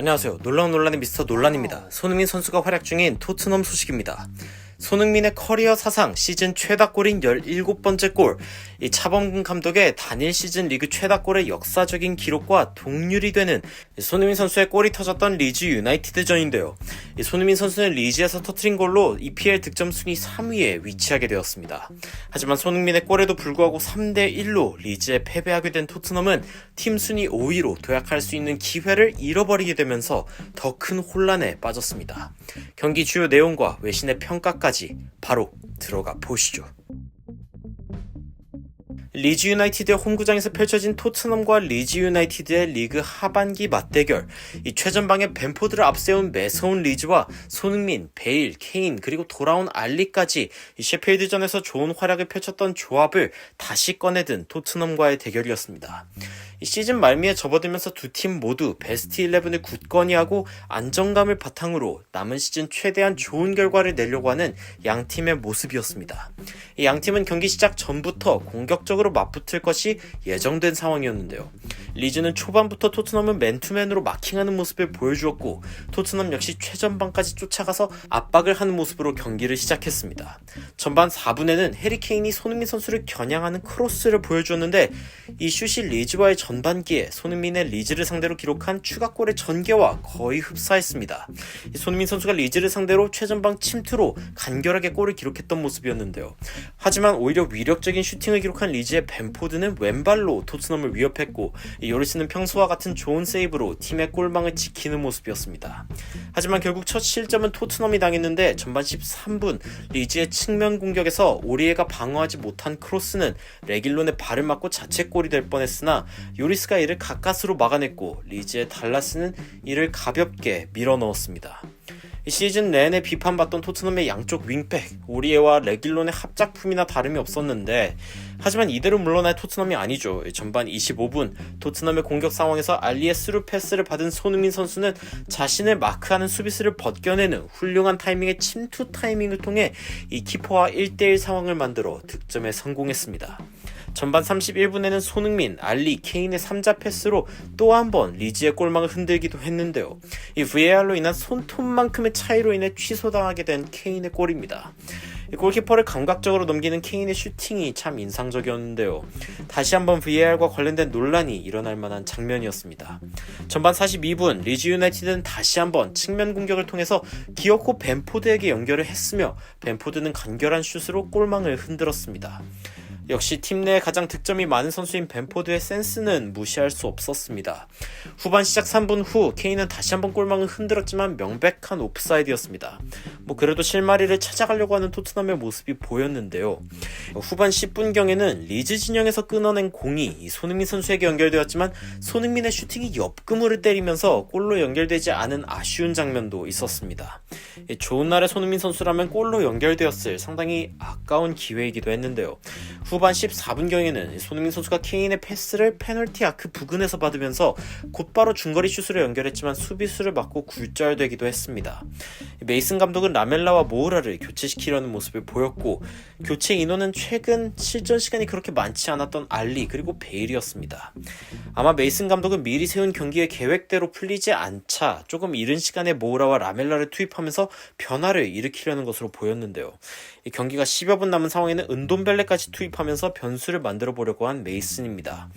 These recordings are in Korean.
안녕하세요. 놀라운 논란의 미스터 논란입니다. 손흥민 선수가 활약 중인 토트넘 소식입니다. 손흥민의 커리어 사상 시즌 최다골인 17번째 골, 이 차범근 감독의 단일 시즌 리그 최다골의 역사적인 기록과 동률이 되는 손흥민 선수의 골이 터졌던 리즈 유나이티드전인데요. 이 손흥민 선수는 리즈에서 터트린 골로 EPL 득점 순위 3위에 위치하게 되었습니다. 하지만 손흥민의 골에도 불구하고 3대1로 리즈에 패배하게 된 토트넘은 팀 순위 5위로 도약할 수 있는 기회를 잃어버리게 되면서 더 큰 혼란에 빠졌습니다. 경기 주요 내용과 외신의 평가까지 바로 들어가 보시죠. 리즈 유나이티드의 홈구장에서 펼쳐진 토트넘과 리즈 유나이티드의 리그 하반기 맞대결, 이 최전방에 벤포드를 앞세운 매서운 리즈와 손흥민, 베일, 케인 그리고 돌아온 알리까지 이 셰필드전에서 좋은 활약을 펼쳤던 조합을 다시 꺼내든 토트넘과의 대결이었습니다. 이 시즌 말미에 접어들면서 두 팀 모두 베스트 11을 굳건히 하고 안정감을 바탕으로 남은 시즌 최대한 좋은 결과를 내려고 하는 양 팀의 모습이었습니다. 이 양 팀은 경기 시작 전부터 공격적으로 맞붙을 것이 예정된 상황이었는데요. 리즈는 초반부터 토트넘은 맨투맨으로 마킹하는 모습을 보여주었고 토트넘 역시 최전방까지 쫓아가서 압박을 하는 모습으로 경기를 시작했습니다. 전반 4분에는 해리 케인이 손흥민 선수를 겨냥하는 크로스를 보여주었는데 이 슛이 리즈와의 전반기에 손흥민의 리즈를 상대로 기록한 추가골의 전개와 거의 흡사했습니다. 손흥민 선수가 리즈를 상대로 최전방 침투로 간결하게 골을 기록했던 모습이었는데요. 하지만 오히려 위력적인 슈팅을 기록한 리즈의 벤포드는 왼발로 토트넘을 위협했고 요리스는 평소와 같은 좋은 세이브로 팀의 골망을 지키는 모습이었습니다. 하지만 결국 첫 실점은 토트넘이 당했는데 전반 13분 리즈의 측면 공격에서 오리에가 방어하지 못한 크로스는 레길론의 발을 맞고 자책골이 될 뻔했으나 요리스가 이를 가까스로 막아냈고 리즈의 달라스는 이를 가볍게 밀어넣었습니다. 시즌 내내 비판받던 토트넘의 양쪽 윙백 오리에와 레길론의 합작품이나 다름이 없었는데 하지만 이대로 물러날 토트넘이 아니죠. 전반 25분 토트넘의 공격 상황에서 알리의 스루 패스를 받은 손흥민 선수는 자신을 마크하는 수비수를 벗겨내는 훌륭한 타이밍의 침투 타이밍을 통해 이 키퍼와 1대1 상황을 만들어 득점에 성공했습니다. 전반 31분에는 손흥민, 알리, 케인의 3자 패스로 또 한 번 리즈의 골망을 흔들기도 했는데요. 이 VAR로 인한 손톱만큼의 차이로 인해 취소당하게 된 케인의 골입니다. 골키퍼를 감각적으로 넘기는 케인의 슈팅이 참 인상적이었는데요. 다시 한번 VAR과 관련된 논란이 일어날 만한 장면이었습니다. 전반 42분 리즈 유나이티드는 다시 한번 측면 공격을 통해서 기어코 벤포드에게 연결을 했으며 벤포드는 간결한 슛으로 골망을 흔들었습니다. 역시 팀 내에 가장 득점이 많은 선수인 벤포드의 센스는 무시할 수 없었습니다. 후반 시작 3분 후 케인은 다시 한번 골망을 흔들었지만 명백한 옵사이드였습니다. 그래도 실마리를 찾아가려고 하는 토트넘의 모습이 보였는데요. 후반 10분경에는 리즈 진영에서 끊어낸 공이 손흥민 선수에게 연결되었지만 손흥민의 슈팅이 옆그물을 때리면서 골로 연결되지 않은 아쉬운 장면도 있었습니다. 좋은 날의 손흥민 선수라면 골로 연결되었을 상당히 아까운 기회이기도 했는데요. 후반 14분경에는 손흥민 선수가 케인의 패스를 페널티 아크 부근에서 받으면서 곧바로 중거리 슛으로 연결했지만 수비수를 맞고 굴절되기도 했습니다. 메이슨 감독은 라멜라와 모우라를 교체시키려는 모습을 보였고 교체 인원은 최근 실전 시간이 그렇게 많지 않았던 알리 그리고 베일이었습니다. 아마 메이슨 감독은 미리 세운 경기의 계획대로 풀리지 않자 조금 이른 시간에 모우라와 라멜라를 투입하면서 변화를 일으키려는 것으로 보였는데요. 이 경기가 10여 분 남은 상황에는 은돔벨레까지 투입하면서 변수를 만들어 보려고 한 메이슨입니다.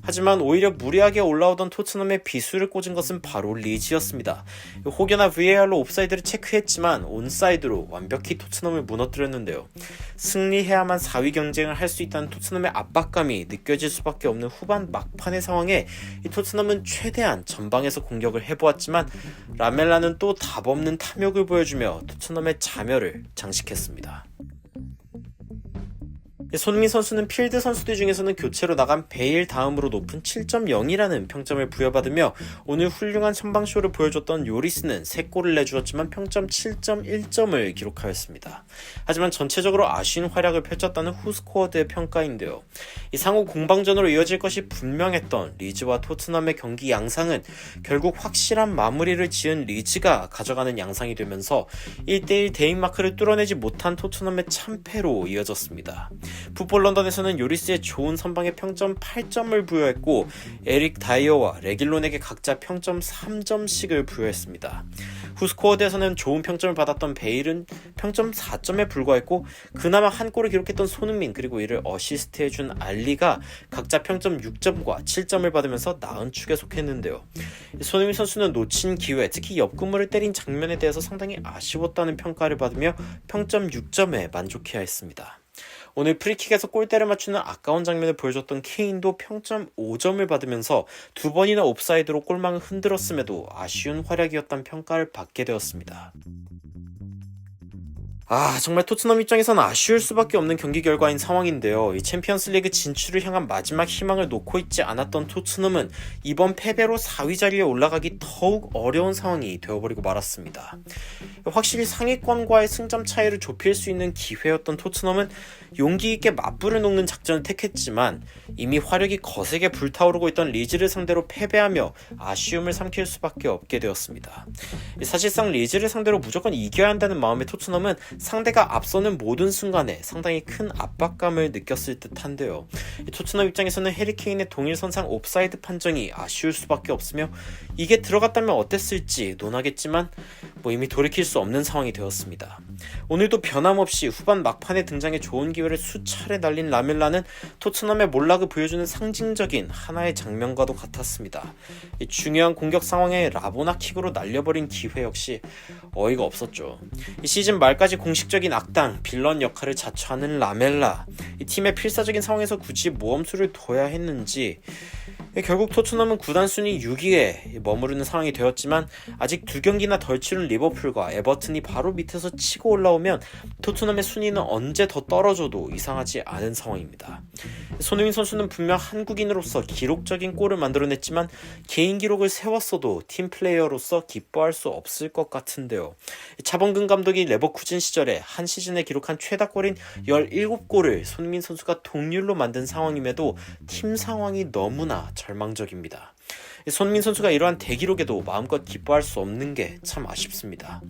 하지만 오히려 무리하게 올라오던 토트넘의 비수를 꽂은 것은 바로 리즈였습니다. 혹여나 VAR로 옵사이드를 체크했지만 온사이드로 완벽히 토트넘을 무너뜨렸는데요. 승리해야만 4위 경쟁을 할 수 있다는 토트넘의 압박감이 느껴질 수밖에 없는 후반 막판의 상황에 이 토트넘은 최대한 전방에서 공격을 해보았지만 라멜라는 또 답없는 탐욕을 보여주며 토트넘의 자멸을 장식했습니다. 손흥민 선수는 필드 선수들 중에서는 교체로 나간 베일 다음으로 높은 7.0이라는 평점을 부여받으며 오늘 훌륭한 선방쇼를 보여줬던 요리스는 3골을 내주었지만 평점 7.1점을 기록하였습니다. 하지만 전체적으로 아쉬운 활약을 펼쳤다는 후스코어드의 평가인데요. 이 상호 공방전으로 이어질 것이 분명했던 리즈와 토트넘의 경기 양상은 결국 확실한 마무리를 지은 리즈가 가져가는 양상이 되면서 1대1 대인마크를 뚫어내지 못한 토트넘의 참패로 이어졌습니다. 풋볼 런던에서는 요리스의 좋은 선방에 평점 8점을 부여했고 에릭 다이어와 레길론에게 각자 평점 3점씩을 부여했습니다. 후스코어드에서는 좋은 평점을 받았던 베일은 평점 4점에 불과했고 그나마 한 골을 기록했던 손흥민 그리고 이를 어시스트해준 알리가 각자 평점 6점과 7점을 받으면서 나은 축에 속했는데요. 손흥민 선수는 놓친 기회, 특히 옆구무를 때린 장면에 대해서 상당히 아쉬웠다는 평가를 받으며 평점 6점에 만족해야 했습니다. 오늘 프리킥에서 골대를 맞추는 아까운 장면을 보여줬던 케인도 평점 5점을 받으면서 2번이나 옵사이드로 골망을 흔들었음에도 아쉬운 활약이었다는 평가를 받게 되었습니다. 정말 토트넘 입장에서는 아쉬울 수밖에 없는 경기 결과인 상황인데요. 이 챔피언스 리그 진출을 향한 마지막 희망을 놓고 있지 않았던 토트넘은 이번 패배로 4위 자리에 올라가기 더욱 어려운 상황이 되어버리고 말았습니다. 확실히 상위권과의 승점 차이를 좁힐 수 있는 기회였던 토트넘은 용기 있게 맞불을 놓는 작전을 택했지만 이미 화력이 거세게 불타오르고 있던 리즈를 상대로 패배하며 아쉬움을 삼킬 수밖에 없게 되었습니다. 사실상 리즈를 상대로 무조건 이겨야 한다는 마음의 토트넘은 상대가 앞서는 모든 순간에 상당히 큰 압박감을 느꼈을 듯한데요. 토트넘 입장에서는 해리 케인의 동일선상 옵사이드 판정이 아쉬울 수밖에 없으며 이게 들어갔다면 어땠을지 논하겠지만 이미 돌이킬 수 없는 상황이 되었습니다. 오늘도 변함없이 후반 막판에 등장해 좋은 기회를 수차례 날린 라멜라는 토트넘의 몰락을 보여주는 상징적인 하나의 장면과도 같았습니다. 중요한 공격 상황에 라보나 킥으로 날려버린 기회 역시 어이가 없었죠. 시즌 말까지 공식적인 악당, 빌런 역할을 자처하는 라멜라, 이 팀의 필사적인 상황에서 굳이 모험수를 둬야 했는지 결국 토트넘은 구단 순위 6위에 머무르는 상황이 되었지만 아직 2경기나 덜 치른 리버풀과 에버튼이 바로 밑에서 치고 올라오면 토트넘의 순위는 언제 더 떨어져도 이상하지 않은 상황입니다. 손흥민 선수는 분명 한국인으로서 기록적인 골을 만들어냈지만 개인 기록을 세웠어도 팀 플레이어로서 기뻐할 수 없을 것 같은데요. 차범근 감독이 레버쿠젠 시절에 한 시즌에 기록한 최다골인 17골을 손흥민 선수가 동률로 만든 상황임에도 팀 상황이 너무나 절망적입니다. 손흥민 선수가 이러한 대기록에도 마음껏 기뻐할 수 없는 게 참 아쉽습니다.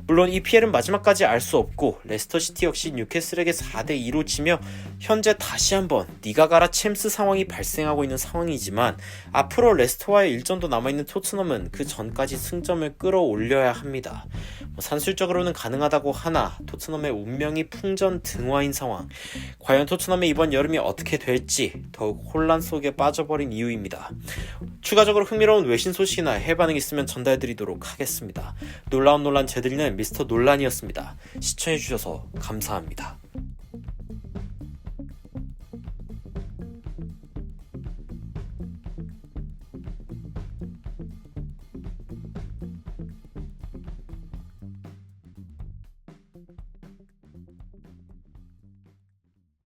물론 EPL은 마지막까지 알 수 없고 레스터시티 역시 뉴캐슬에게 4대2로 지며 현재 다시 한번 니가 가라 챔스 상황이 발생하고 있는 상황이지만 앞으로 레스터와의 일전도 남아있는 토트넘은 그 전까지 승점을 끌어올려야 합니다. 산술적으로는 가능하다고 하나 토트넘의 운명이 풍전등화인 상황, 과연 토트넘의 이번 여름이 어떻게 될지 더욱 혼란 속에 빠져버린 이유입니다. 추가적으로 흥미로운 외신 소식이나 해반응 있으면 전달드리도록 하겠습니다. 놀라운 논란 재드리는 미스터 논란이었습니다. 시청해주셔서 감사합니다.